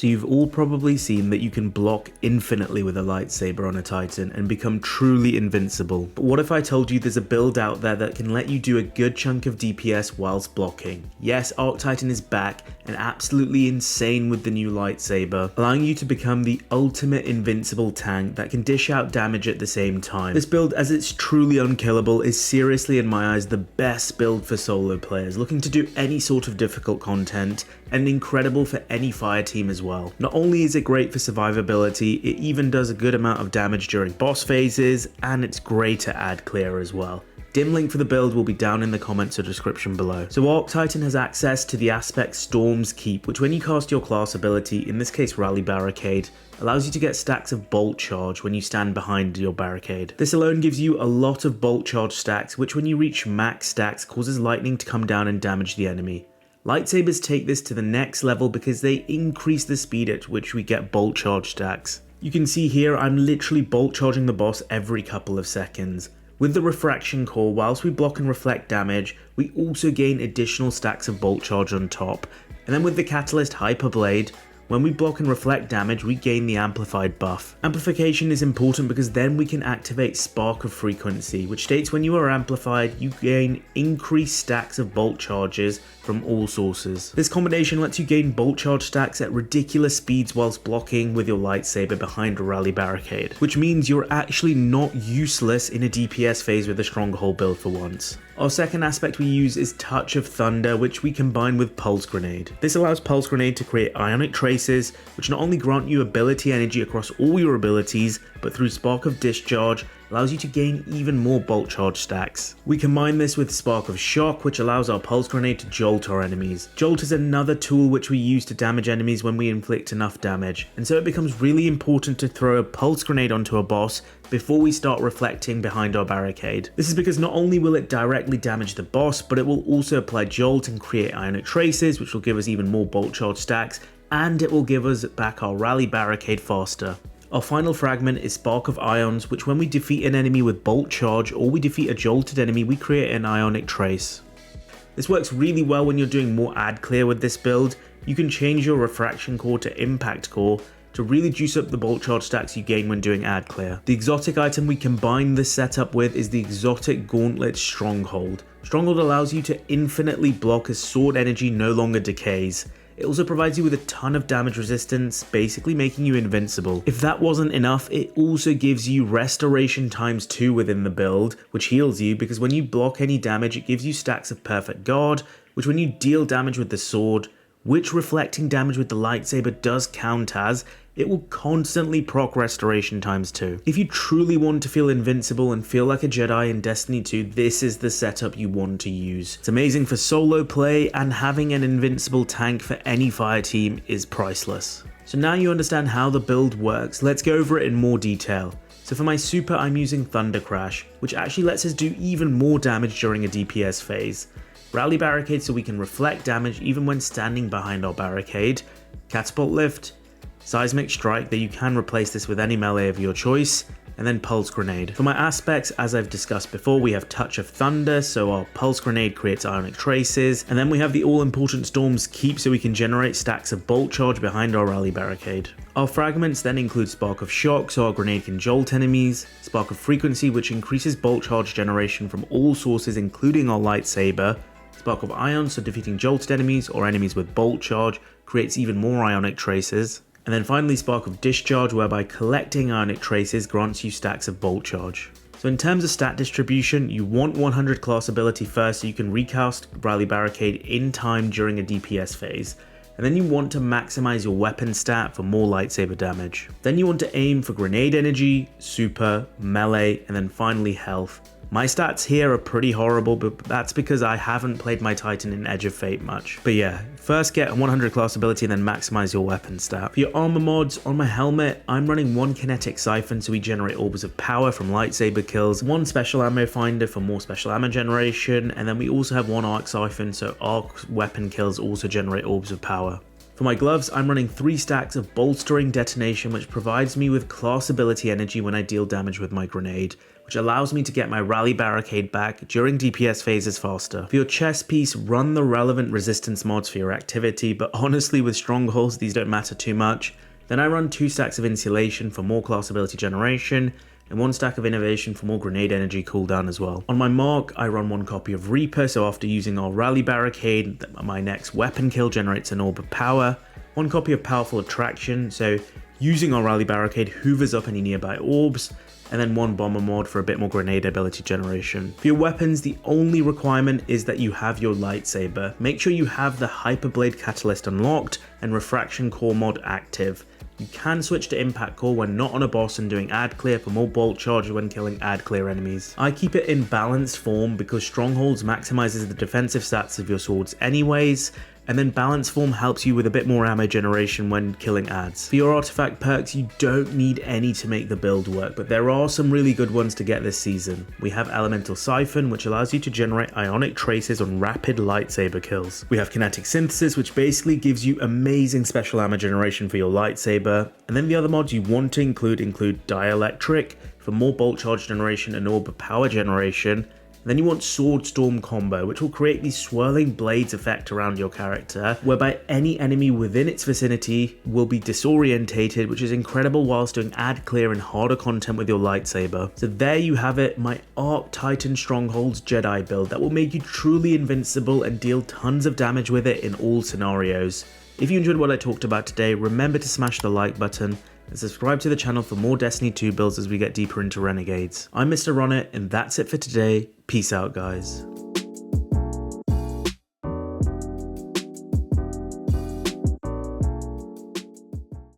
So you've all probably seen that you can block infinitely with a lightsaber on a Titan and become truly invincible. But what if I told you there's a build out there that can let you do a good chunk of DPS whilst blocking? Yes, Arc Titan is back and absolutely insane with the new lightsaber, allowing you to become the ultimate invincible tank that can dish out damage at the same time. This build, as it's truly unkillable, is seriously in my eyes the best build for solo players looking to do any sort of difficult content, and incredible for any fire team as well. Not only is it great for survivability, it even does a good amount of damage during boss phases, and it's great to add clear as well. Dim link for the build will be down in the comments or description below. So Arc Titan has access to the aspect Storm's Keep, which when you cast your class ability, in this case Rally Barricade, allows you to get stacks of bolt charge when you stand behind your barricade. This alone gives you a lot of bolt charge stacks, which when you reach max stacks causes lightning to come down and damage the enemy. Lightsabers take this to the next level because they increase the speed at which we get bolt charge stacks. You can see here I'm literally bolt charging the boss every couple of seconds. With the refraction core, whilst we block and reflect damage, we also gain additional stacks of bolt charge on top. And then with the catalyst Hyper Blade, when we block and reflect damage, we gain the amplified buff. Amplification is important because then we can activate Spark of Frequency, which states when you are amplified, you gain increased stacks of bolt charges from all sources. This combination lets you gain bolt charge stacks at ridiculous speeds whilst blocking with your lightsaber behind a rally barricade, which means you're actually not useless in a DPS phase with a Stronghold build for once. Our second aspect we use is Touch of Thunder, which we combine with Pulse Grenade. This allows Pulse Grenade to create ionic traces, which not only grant you ability energy across all your abilities, but through Spark of Discharge, allows you to gain even more bolt charge stacks. We combine this with Spark of Shock, which allows our Pulse Grenade to jolt our enemies. Jolt is another tool which we use to damage enemies when we inflict enough damage, and so it becomes really important to throw a Pulse Grenade onto a boss before we start reflecting behind our barricade. This is because not only will it directly damage the boss, but it will also apply Jolt and create ionic traces, which will give us even more bolt charge stacks, and it will give us back our rally barricade faster. Our final fragment is Spark of Ions, which when we defeat an enemy with bolt charge or we defeat a jolted enemy, we create an ionic trace. This works really well when you're doing more ad clear with this build. You can change your refraction core to impact core to really juice up the bolt charge stacks you gain when doing ad clear. The exotic item we combine this setup with is the exotic Gauntlet Stronghold. Stronghold allows you to infinitely block as sword energy no longer decays. It also provides you with a ton of damage resistance, basically making you invincible. If that wasn't enough, it also gives you restoration times 2 within the build, which heals you because when you block any damage, it gives you stacks of perfect guard, which when you deal damage with the sword, which reflecting damage with the lightsaber does count as, it will constantly proc restoration times 2. If you truly want to feel invincible and feel like a Jedi in Destiny 2, this is the setup you want to use. It's amazing for solo play, and having an invincible tank for any fire team is priceless. So now you understand how the build works, let's go over it in more detail. So for my super, I'm using Thunder Crash, which actually lets us do even more damage during a DPS phase. Rally Barricade so we can reflect damage even when standing behind our barricade. Catapult Lift, Seismic Strike, that you can replace this with any melee of your choice, and then Pulse Grenade. For my aspects, as I've discussed before, we have Touch of Thunder, so our Pulse Grenade creates ionic traces, and then we have the all-important Storm's Keep so we can generate stacks of bolt charge behind our rally barricade. Our fragments then include Spark of Shock, so our grenade can jolt enemies, Spark of Frequency, which increases bolt charge generation from all sources including our lightsaber, Spark of Ion, so defeating jolted enemies or enemies with bolt charge creates even more ionic traces. And then finally Spark of Discharge, whereby collecting ionic traces grants you stacks of bolt charge. So in terms of stat distribution, you want 100 class ability first so you can recast Rally Barricade in time during a DPS phase. And then you want to maximize your weapon stat for more lightsaber damage. Then you want to aim for grenade energy, super, melee, and then finally health. My stats here are pretty horrible, but that's because I haven't played my Titan in Edge of Fate much. But yeah, first get a 100 class ability and then maximize your weapon stat. For your armor mods, on my helmet, I'm running 1 kinetic siphon so we generate orbs of power from lightsaber kills, 1 special ammo finder for more special ammo generation, and then we also have 1 arc siphon so arc weapon kills also generate orbs of power. For my gloves, I'm running 3 stacks of bolstering detonation, which provides me with class ability energy when I deal damage with my grenade, which allows me to get my rally barricade back during DPS phases faster. For your chest piece, run the relevant resistance mods for your activity, but honestly with strongholds these don't matter too much. Then I run 2 stacks of insulation for more class ability generation, and 1 stack of innovation for more grenade energy cooldown as well. On my mark, I run 1 copy of Reaper, so after using our rally barricade, my next weapon kill generates an orb of power. 1 copy of powerful attraction, so using our rally barricade hoovers up any nearby orbs, and then 1 bomber mod for a bit more grenade ability generation. For your weapons, the only requirement is that you have your lightsaber. Make sure you have the Hyperblade Catalyst unlocked and Refraction Core mod active. You can switch to Impact Core when not on a boss and doing ad clear for more bolt charge when killing ad clear enemies. I keep it in balanced form because Strongholds maximizes the defensive stats of your swords anyways, and then balance form helps you with a bit more ammo generation when killing ads. For your artifact perks, you don't need any to make the build work, but there are some really good ones to get this season. We have Elemental Siphon, which allows you to generate ionic traces on rapid lightsaber kills. We have Kinetic Synthesis, which basically gives you amazing special ammo generation for your lightsaber, and then the other mods you want to include Dielectric for more bolt charge generation and orb power generation. Then you want Sword Storm combo, which will create these swirling blades effect around your character, whereby any enemy within its vicinity will be disorientated, which is incredible whilst doing ad clear and harder content with your lightsaber. So there you have it, my Arc Titan Strongholds Jedi build that will make you truly invincible and deal tons of damage with it in all scenarios. If you enjoyed what I talked about today, remember to smash the like button and subscribe to the channel for more Destiny 2 builds as we get deeper into Renegades. I'm Mr. Ronnet, and that's it for today. Peace out, guys.